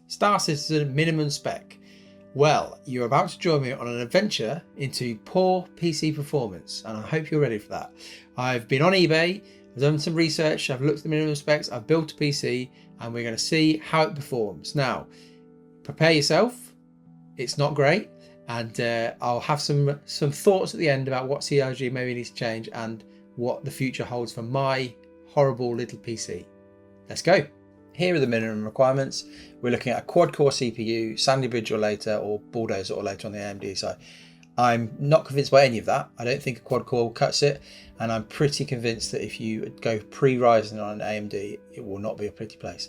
Star Citizen minimum spec. Well, you're about to join me on an adventure into poor PC performance, and I hope you're ready for that. I've been on eBay, I've done some research, I've looked at the minimum specs, I've built a PC, and we're going to see how it performs. Now, prepare yourself, it's not great, and I'll have some thoughts at the end about what CRG maybe needs to change and what the future holds for my horrible little PC. Let's go. Here are the minimum requirements. We're looking at a quad-core CPU, Sandy Bridge or later, or Bulldozer or later on the AMD side. I'm not convinced by any of that. I don't think a quad-core cuts it, and I'm pretty convinced that if you go pre-Ryzen on an AMD, it will not be a pretty place.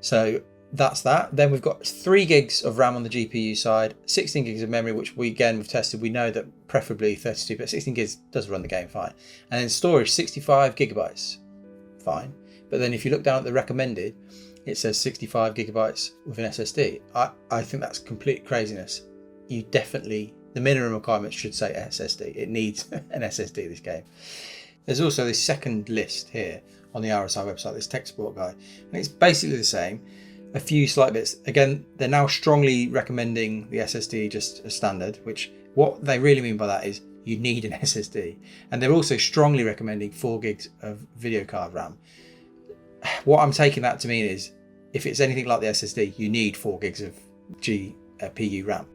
So that's that. Then we've got 3 gigs of RAM on the GPU side, 16 gigs of memory, which we've tested. We know that preferably 32, but 16 gigs does run the game fine. And then storage, 65 gigabytes, fine. But then if you look down at the recommended, it says 65 gigabytes with an SSD. I think that's complete craziness. The minimum requirements should say SSD. It needs an SSD, this game. There's also this second list here on the RSI website, this tech support guide, and it's basically the same. A few slight bits. Again, they're now strongly recommending the SSD just as standard, which what they really mean by that is you need an SSD. And they're also strongly recommending 4 gigs of video card RAM. What I'm taking that to mean is if it's anything like the SSD, you need 4 gigs of GPU RAM.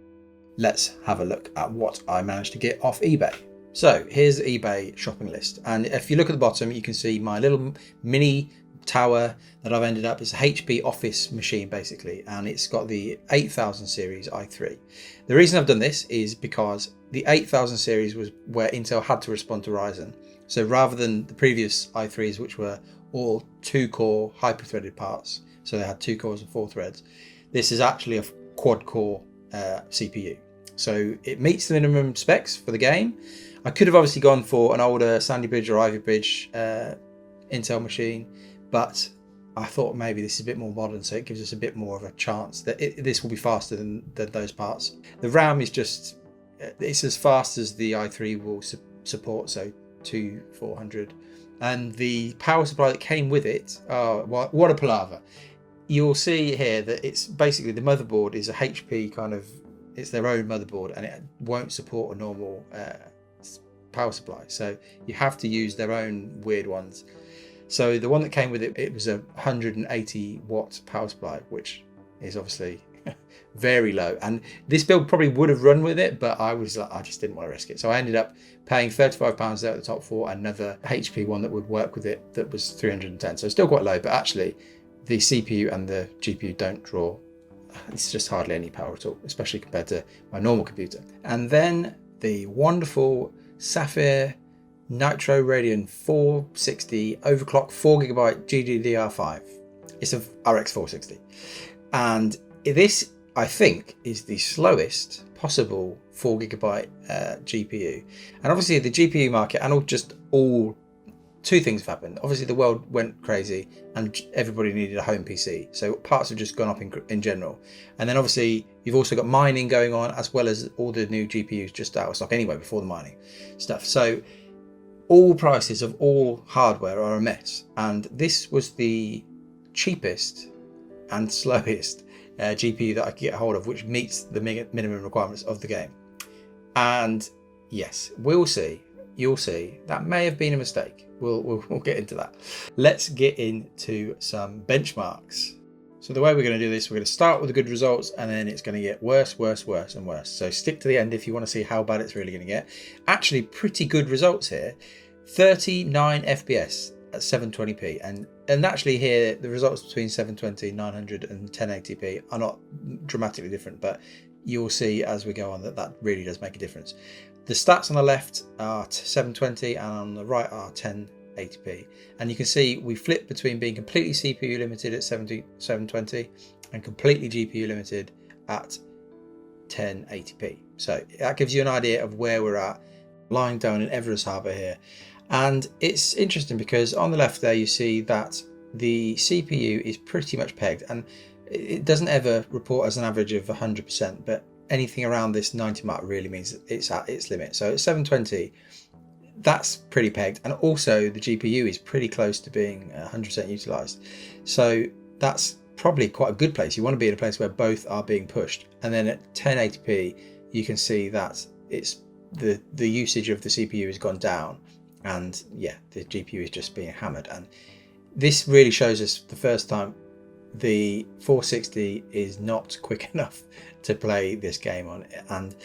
Let's have a look at what I managed to get off eBay. So here's the eBay shopping list. And if you look at the bottom, you can see my little mini tower that I've ended up. It's a HP office machine basically, and it's got the 8000 series i3. The reason I've done this is because the 8000 series was where Intel had to respond to Ryzen. So rather than the previous i3s, which were all 2-core hyper-threaded parts, so they had 2 cores and 4 threads, this is actually a quad-core CPU. So it meets the minimum specs for the game. I could have obviously gone for an older Sandy Bridge or Ivy Bridge Intel machine, but I thought maybe this is a bit more modern, so it gives us a bit more of a chance that this will be faster than those parts. The RAM is it's as fast as the i3 will support, so 400. And the power supply that came with it, oh, what a palaver. You'll see here that it's basically the motherboard is a HP it's their own motherboard, and it won't support a normal power supply. So you have to use their own weird ones. So the one that came with it was a 180 watt power supply, which is obviously very low. And this build probably would have run with it, but I just didn't want to risk it. So I ended up paying £35 there at the top for another HP one that would work with it that was 310. So still quite low, but actually the CPU and the GPU don't draw. It's just hardly any power at all, especially compared to my normal computer. And then the wonderful Sapphire Nitro Radeon 460 overclock 4GB GDDR5. It's a RX 460. And this, I think, is the slowest possible 4GB GPU. And obviously the GPU market and two things have happened. Obviously the world went crazy and everybody needed a home PC. So parts have just gone up in general. And then obviously you've also got mining going on, as well as all the new GPUs just out of stock anyway before the mining stuff. So all prices of all hardware are a mess. And this was the cheapest and slowest GPU that I could get hold of, which meets the minimum requirements of the game. And yes, we'll see. You'll see. That may have been a mistake. We'll get into that. Let's get into some benchmarks. So the way we're going to do this, we're going to start with the good results, and then it's going to get worse, worse, worse, and worse. So stick to the end if you want to see how bad it's really going to get. Actually, pretty good results here. 39 FPS at 720p, and actually here the results between 720, 900, and 1080p are not dramatically different, but you'll see as we go on that really does make a difference. The stats on the left are 720 and on the right are 1080p. And you can see we flip between being completely CPU limited at 720 and completely GPU limited at 1080p. So that gives you an idea of where we're at, lying down in Everest Harbour here. And it's interesting because on the left there you see that the CPU is pretty much pegged, and it doesn't ever report as an average of 100%, but anything around this 90 mark really means it's at its limit. So at 720, that's pretty pegged, and also the GPU is pretty close to being 100% utilized. So that's probably quite a good place. You want to be in a place where both are being pushed. And then at 1080p, you can see that it's the usage of the CPU has gone down, and yeah, the GPU is just being hammered. And this really shows us the first time the 460 is not quick enough to play this game on, and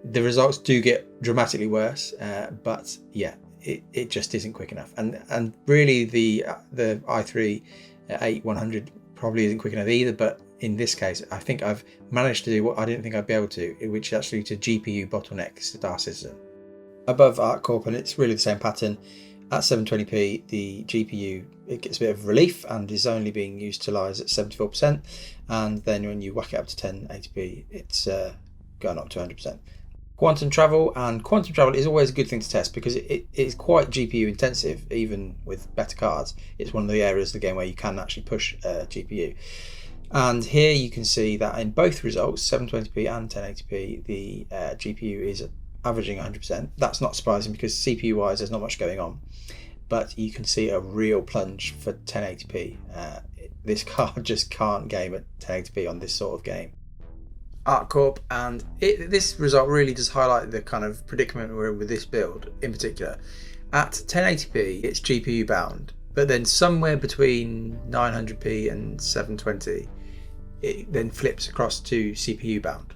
the results do get dramatically worse, but yeah, it just isn't quick enough. And really the i3 8100 probably isn't quick enough either, but in this case I think I've managed to do what I didn't think I'd be able to, which is actually to GPU bottleneck Star Citizen above ArcCorp, and it's really the same pattern. At 720p, the GPU, it gets a bit of relief and is only being utilised at 74%, and then when you whack it up to 1080p, it's going up to 100%. Quantum travel is always a good thing to test because it is quite GPU intensive, even with better cards. It's one of the areas of the game where you can actually push GPU. And here you can see that in both results, 720p and 1080p, the GPU is averaging 100%. That's not surprising because CPU wise there's not much going on, but you can see a real plunge for 1080p. This card just can't game at 1080p on this sort of game. ArcCorp, and this result really does highlight the kind of predicament we're in with this build in particular. At 1080p it's GPU bound, but then somewhere between 900p and 720 it then flips across to CPU bound.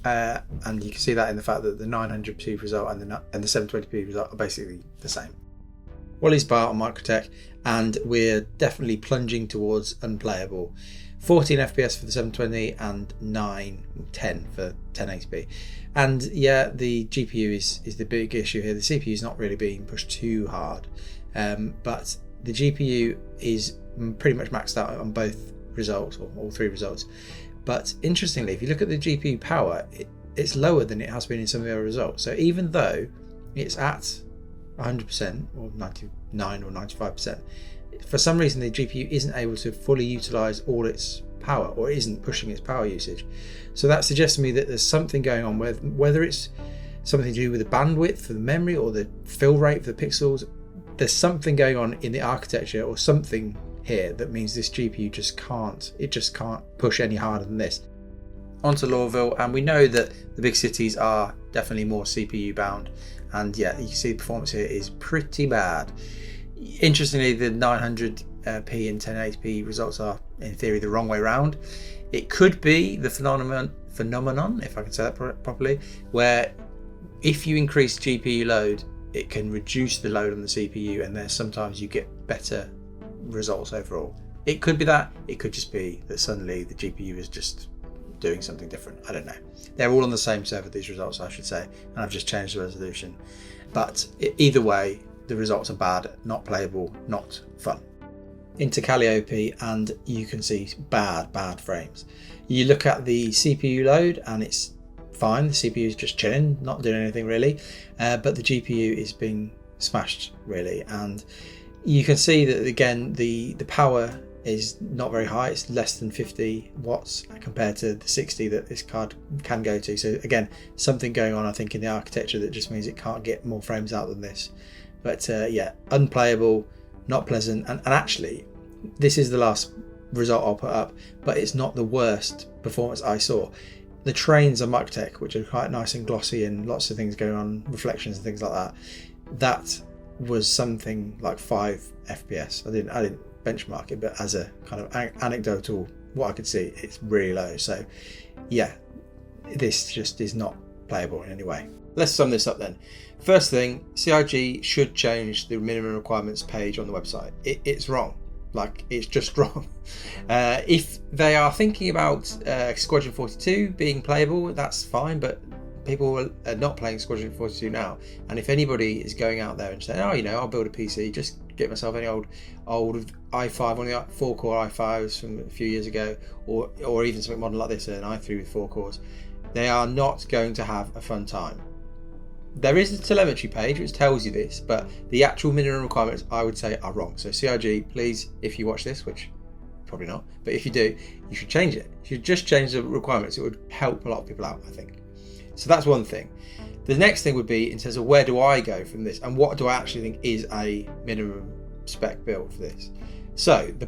And you can see that in the fact that the 900p result and the 720p result are basically the same. Wally's Bar on Microtech, and we're definitely plunging towards unplayable. 14 FPS for the 720 and 10 for 1080p. And yeah, the GPU is the big issue here. The CPU is not really being pushed too hard, but the GPU is pretty much maxed out on both results, or all three results. But interestingly, if you look at the GPU power, it's lower than it has been in some of the other results. So even though it's at 100% or 99 or 95%, for some reason the GPU isn't able to fully utilize all its power, or isn't pushing its power usage. So that suggests to me that there's something going on, whether it's something to do with the bandwidth for the memory or the fill rate for the pixels. There's something going on in the architecture or something here that means this GPU just can't push any harder than this. Onto Lorville, and we know that the big cities are definitely more CPU bound, and yeah, you can see the performance here is pretty bad. Interestingly, the 900p and 1080p results are in theory the wrong way around. It could be the phenomenon, if I can say that properly, where if you increase GPU load, it can reduce the load on the CPU, and then sometimes you get better results overall. It could be that, it could just be that suddenly the GPU is just doing something different. I don't know. They're all on the same server, these results, I should say, and I've just changed the resolution. But either way, the results are bad, not playable, not fun. Into Calliope, and you can see bad frames. You look at the CPU load and it's fine, the CPU is just chilling, not doing anything really, but the GPU is being smashed really, and you can see that again the power is not very high. It's less than 50 watts compared to the 60 that this card can go to. So again, something going on I think in the architecture that just means it can't get more frames out than this. But yeah, unplayable, not pleasant, and actually this is the last result I'll put up, but it's not the worst performance I saw. The trains on Microtech, which are quite nice and glossy and lots of things going on, reflections and things like that, that was something like 5 FPS. I didn't benchmark it, but as a kind of anecdotal, what I could see, it's really low. So yeah, this just is not playable in any way. Let's sum this up then. First thing, CIG should change the minimum requirements page on the website. It's wrong. Like, it's just wrong. If they are thinking about Squadron 42 being playable, that's fine, but people are not playing Squadron 42 now. And if anybody is going out there and saying, oh, you know, I'll build a PC, just get myself any old i5, one of the 4-core i5s from a few years ago, or even something modern like this, an i3 with 4 cores, they are not going to have a fun time. There is a telemetry page which tells you this, but the actual minimum requirements I would say are wrong. So CIG, please, if you watch this, which probably not, but if you do, you should change it. You should just change the requirements. It would help a lot of people out, I think. So that's one thing. The next thing would be in terms of where do I go from this, and what do I actually think is a minimum spec build for this. So the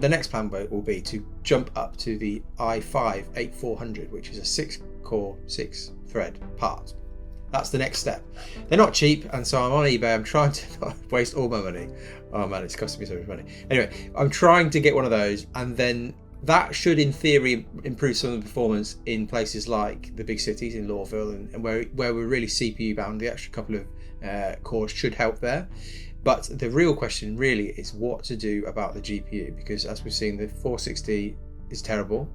next plan will be to jump up to the i5-8400, which is a 6-core, 6-thread part. That's the next step. They're not cheap, and so I'm on eBay. I'm trying to not waste all my money. Oh man, it's costing me so much money. Anyway, I'm trying to get one of those, and then that should, in theory, improve some of the performance in places like the big cities in Lawville and where we're really CPU bound. The extra couple of cores should help there. But the real question really is what to do about the GPU, because as we've seen, the 460 is terrible,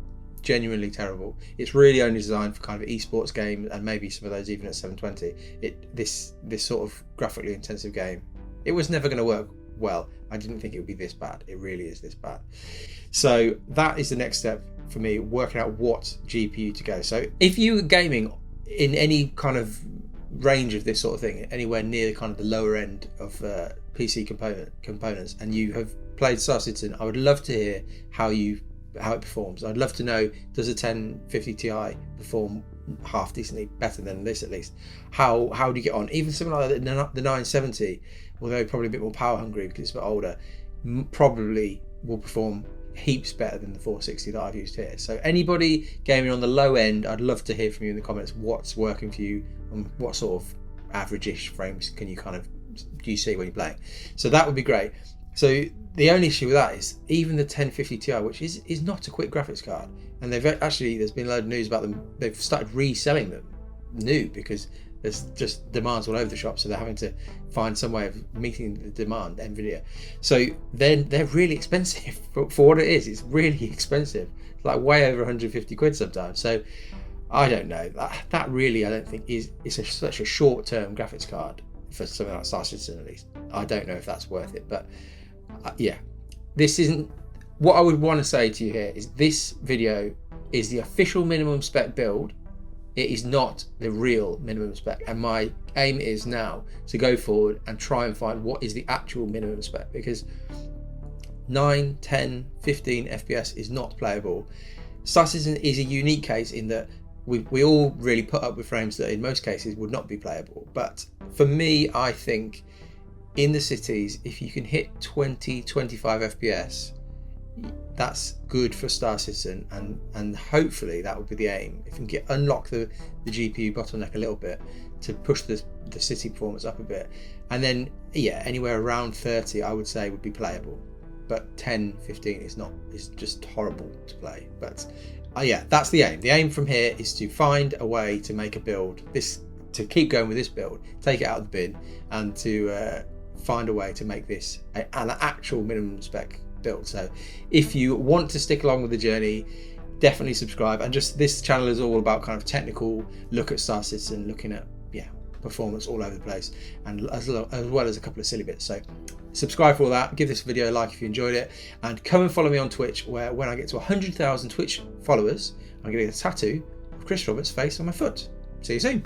genuinely terrible. It's really only designed for kind of esports games and maybe some of those even at 720. This sort of graphically intensive game, it was never going to work well. I didn't think it would be this bad. It really is this bad. So that is the next step for me, working out what GPU to go. So if you are gaming in any kind of range of this sort of thing, anywhere near kind of the lower end of PC components, and you have played Star Citizen, I would love to hear how it performs. I'd love to know, does a 1050 Ti perform half decently better than this at least? How do you get on? Even something like the 970, although probably a bit more power hungry because it's a bit older, probably will perform heaps better than the 460 that I've used here. So anybody gaming on the low end, I'd love to hear from you in the comments what's working for you and what sort of average-ish frames do you see when you're playing. So that would be great. So the only issue with that is even the 1050 Ti, which is not a quick graphics card, and there's been a load of news about them. They've started reselling them new because there's just demands all over the shop, so they're having to find some way of meeting the demand, NVIDIA. So then they're really expensive for what it is. It's really expensive. It's like way over 150 quid sometimes. So I don't know. That really, I don't think is such a short-term graphics card for something like Star Citizen at least. I don't know if that's worth it, but yeah, this isn't what I would want to say to you here. Is this video is the official minimum spec build. It is not the real minimum spec, and my aim is now to go forward and try and find what is the actual minimum spec, because 9, 10, 15 FPS is not playable. Star Citizen is a unique case in that we all really put up with frames that in most cases would not be playable. But for me, I think in the cities, if you can hit 20, 25 FPS, that's good for Star Citizen, and hopefully that would be the aim. If you can unlock the GPU bottleneck a little bit to push the city performance up a bit, and then yeah, anywhere around 30 I would say would be playable, but 10, 15 is just horrible to play. But yeah, that's the aim. The aim from here is to find a way to make a build, to keep going with this build, take it out of the bin, and to find a way to make this an actual minimum spec build. So if you want to stick along with the journey, definitely subscribe. And just this channel is all about kind of technical look at Star Citizen, looking at performance all over the place, and as well as a couple of silly bits. So subscribe for all that, give this video a like if you enjoyed it, and come and follow me on Twitch, where when I get to 100,000 Twitch followers, I'm going to get a tattoo of Chris Roberts' face on my foot. See you soon.